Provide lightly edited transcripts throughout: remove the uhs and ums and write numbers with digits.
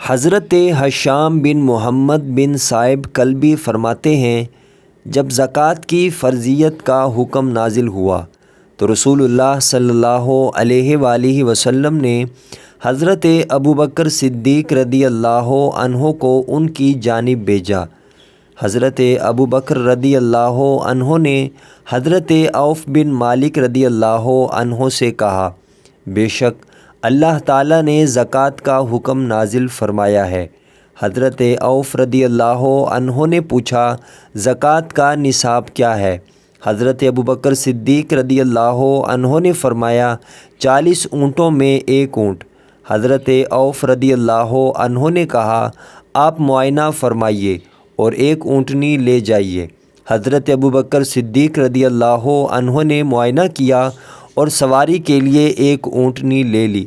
حضرت ہشام بن محمد بن صائب کلبی فرماتے ہیں، جب زکوٰۃ کی فرضیت کا حکم نازل ہوا تو رسول اللہ صلی اللہ علیہ وآلہ وسلم نے حضرت ابوبکر صدیق رضی اللہ عنہ کو ان کی جانب بھیجا۔ حضرت ابوبکر رضی اللہ عنہ نے حضرت عوف بن مالک رضی اللہ عنہ سے کہا، بے شک اللہ تعالیٰ نے زکوٰۃ کا حکم نازل فرمایا ہے۔ حضرت عوف رضی اللہ عنہ نے پوچھا، زکوٰۃ کا نصاب کیا ہے؟ حضرت ابوبکر صدیق رضی اللہ عنہ نے فرمایا، 40 اونٹوں میں 1 اونٹ۔ حضرت عوف رضی اللہ عنہ نے کہا، آپ معائنہ فرمائیے اور 1 اونٹنی لے جائیے۔ حضرت ابوبکر صدیق رضی اللہ عنہ نے معائنہ کیا اور سواری کے لیے 1 اونٹنی لے لی۔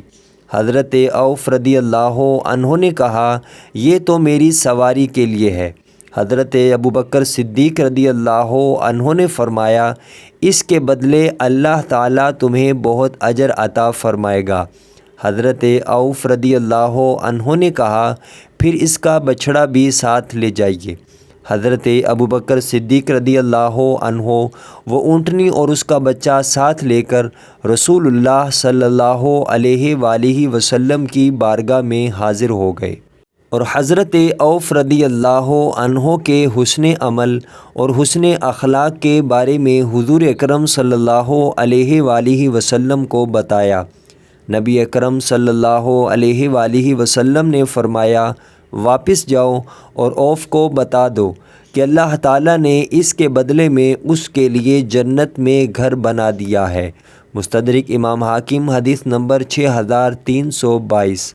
حضرت عوف رضی اللہ عنہ نے کہا، یہ تو میری سواری کے لیے ہے۔ حضرت ابوبکر صدیق رضی اللہ عنہ نے فرمایا، اس کے بدلے اللہ تعالیٰ تمہیں بہت اجر عطا فرمائے گا۔ حضرت عوف رضی اللہ عنہ نے کہا، پھر اس کا بچھڑا بھی ساتھ لے جائیے۔ حضرت ابوبکر صدیق رضی اللہ عنہ وہ اونٹنی اور اس کا بچہ ساتھ لے کر رسول اللہ صلی اللہ علیہ وآلہ وسلم کی بارگاہ میں حاضر ہو گئے، اور حضرت عوف رضی اللہ عنہ کے حسن عمل اور حسن اخلاق کے بارے میں حضور اکرم صلی اللہ علیہ وآلہ وسلم کو بتایا۔ نبی اکرم صلی اللہ علیہ وآلہ وسلم نے فرمایا، واپس جاؤ اور عوف کو بتا دو کہ اللہ تعالیٰ نے اس کے بدلے میں اس کے لیے جنت میں گھر بنا دیا ہے۔ مستدرک امام حاکم، حدیث نمبر 6322۔